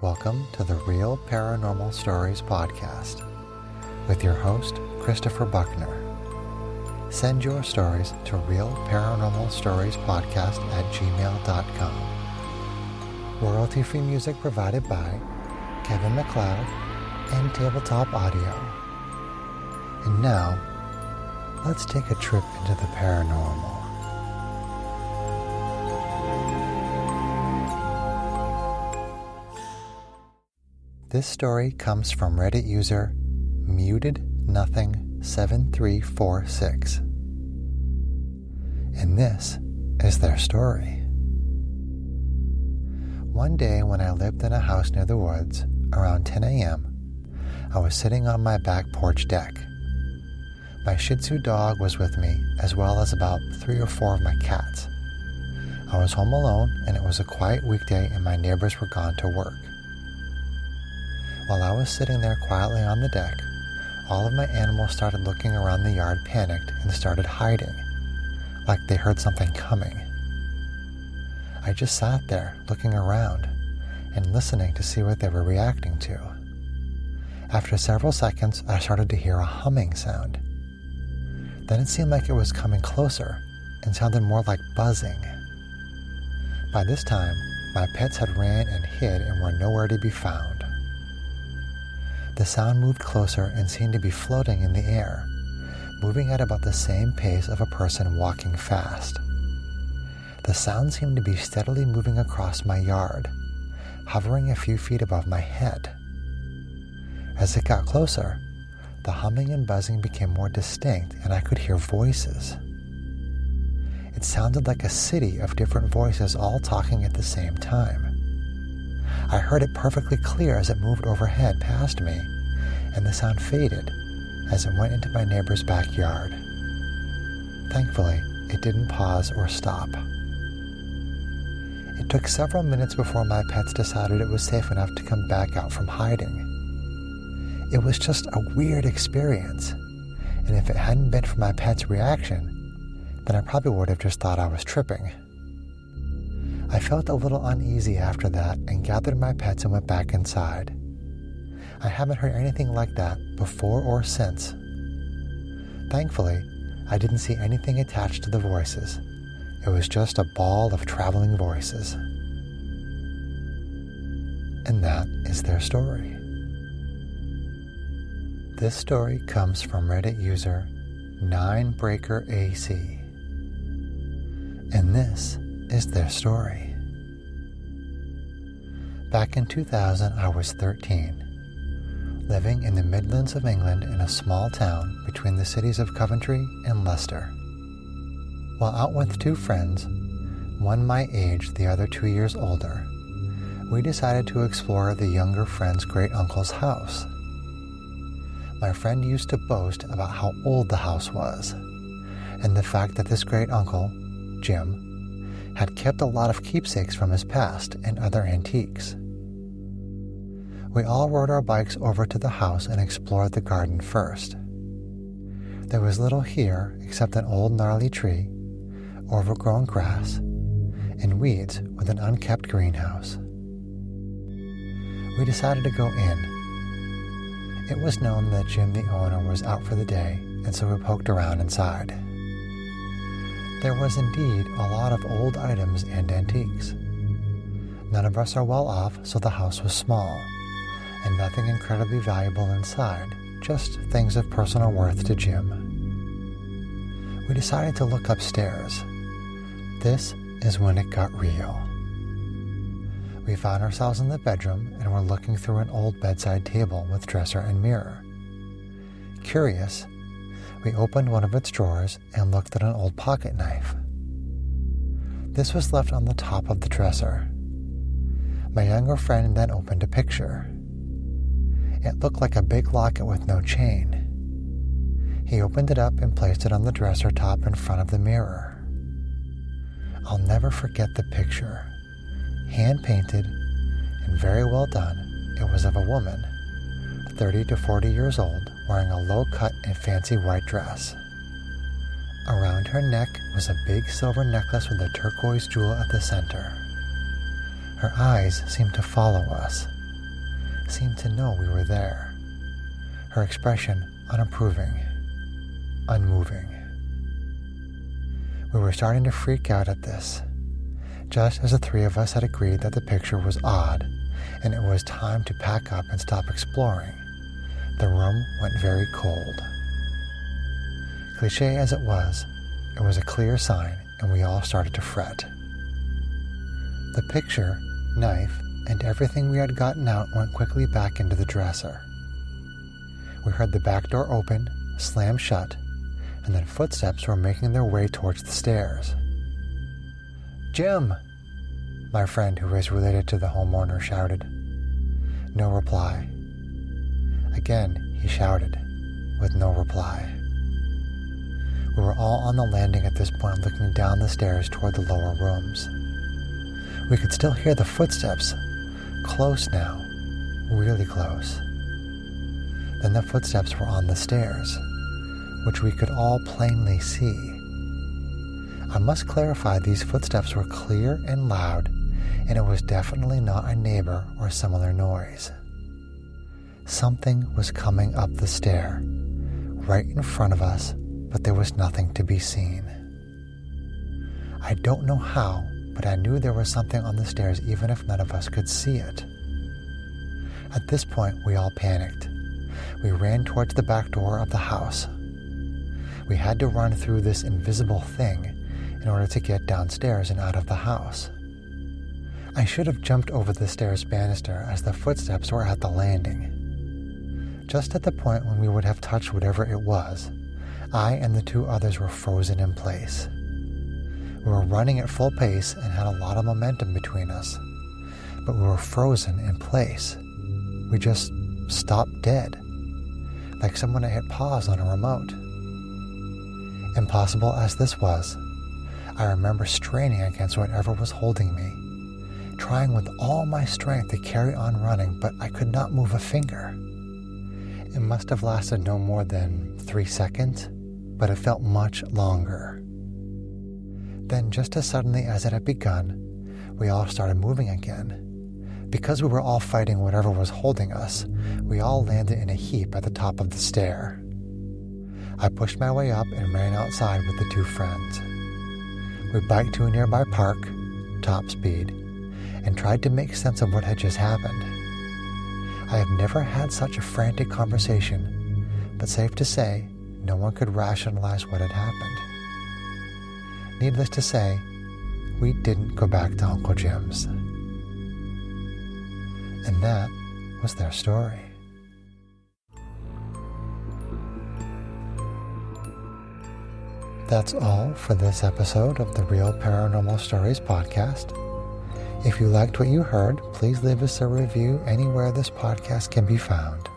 Welcome to the Real Paranormal Stories podcast with your host, Christopher Buckner. Send your stories to realparanormalstoriespodcast@gmail.com. Royalty-free music provided by Kevin MacLeod and Tabletop Audio. And now, let's take a trip into the paranormal. This story comes from Reddit user MutedNothing7346. And this is their story. One day when I lived in a house near the woods, around 10 a.m., I was sitting on my back porch deck. My Shih Tzu dog was with me, as well as about 3 or 4 of my cats. I was home alone, and it was a quiet weekday, and my neighbors were gone to work. While I was sitting there quietly on the deck, all of my animals started looking around the yard, panicked, and started hiding, like they heard something coming. I just sat there, looking around, and listening to see what they were reacting to. After several seconds, I started to hear a humming sound. Then it seemed like it was coming closer, and sounded more like buzzing. By this time, my pets had ran and hid and were nowhere to be found. The sound moved closer and seemed to be floating in the air, moving at about the same pace of a person walking fast. The sound seemed to be steadily moving across my yard, hovering a few feet above my head. As it got closer, the humming and buzzing became more distinct, and I could hear voices. It sounded like a city of different voices all talking at the same time. I heard it perfectly clear as it moved overhead past me, and the sound faded as it went into my neighbor's backyard. Thankfully, it didn't pause or stop. It took several minutes before my pets decided it was safe enough to come back out from hiding. It was just a weird experience, and if it hadn't been for my pet's reaction, then I probably would have just thought I was tripping. I felt a little uneasy after that and gathered my pets and went back inside. I haven't heard anything like that before or since. Thankfully, I didn't see anything attached to the voices. It was just a ball of traveling voices. And that is their story. This story comes from Reddit user 9BreakerAC. And this is their story. Back in 2000, I was 13, living in the Midlands of England in a small town between the cities of Coventry and Leicester. While out with 2 friends, one my age, the other 2 years older, we decided to explore the younger friend's great-uncle's house. My friend used to boast about how old the house was, and the fact that this great-uncle, Jim, had kept a lot of keepsakes from his past and other antiques. We all rode our bikes over to the house and explored the garden first. There was little here except an old gnarly tree, overgrown grass, and weeds with an unkept greenhouse. We decided to go in. It was known that Jim, the owner, was out for the day, and so we poked around inside. There was indeed a lot of old items and antiques. None of us are well off, so the house was small, and nothing incredibly valuable inside, just things of personal worth to Jim. We decided to look upstairs. This is when it got real. We found ourselves in the bedroom and were looking through an old bedside table with dresser and mirror. Curious, we opened one of its drawers and looked at an old pocket knife. This was left on the top of the dresser. My younger friend then opened a picture. It looked like a big locket with no chain. He opened it up and placed it on the dresser top in front of the mirror. I'll never forget the picture. Hand-painted and very well done, it was of a woman, 30 to 40 years old, wearing a low-cut and fancy white dress. Around her neck was a big silver necklace with a turquoise jewel at the center. Her eyes seemed to follow us, seemed to know we were there, her expression unapproving, unmoving. We were starting to freak out at this, just as the three of us had agreed that the picture was odd and it was time to pack up and stop exploring. The room went very cold. Cliché as it was a clear sign, and we all started to fret. The picture, knife, and everything we had gotten out went quickly back into the dresser. We heard the back door open, slam shut, and then footsteps were making their way towards the stairs. "Jim!" my friend who is related to the homeowner shouted. No reply. Again, he shouted, with no reply. We were all on the landing at this point, looking down the stairs toward the lower rooms. We could still hear the footsteps, close now, really close. Then the footsteps were on the stairs, which we could all plainly see. I must clarify, these footsteps were clear and loud, and it was definitely not a neighbor or similar noise. Something was coming up the stair, right in front of us, but there was nothing to be seen. I don't know how, but I knew there was something on the stairs even if none of us could see it. At this point, we all panicked. We ran towards the back door of the house. We had to run through this invisible thing in order to get downstairs and out of the house. I should have jumped over the stairs banister as the footsteps were at the landing. Just at the point when we would have touched whatever it was, I and the two others were frozen in place. We were running at full pace and had a lot of momentum between us, but we were frozen in place. We just stopped dead, like someone had hit pause on a remote. Impossible as this was, I remember straining against whatever was holding me, trying with all my strength to carry on running, but I could not move a finger. It must have lasted no more than 3 seconds, but it felt much longer. Then, just as suddenly as it had begun, we all started moving again. Because we were all fighting whatever was holding us, we all landed in a heap at the top of the stair. I pushed my way up and ran outside with the two friends. We biked to a nearby park, top speed, and tried to make sense of what had just happened. I have never had such a frantic conversation, but safe to say, no one could rationalize what had happened. Needless to say, we didn't go back to Uncle Jim's. And that was their story. That's all for this episode of the Real Paranormal Stories podcast. If you liked what you heard, please leave us a review anywhere this podcast can be found.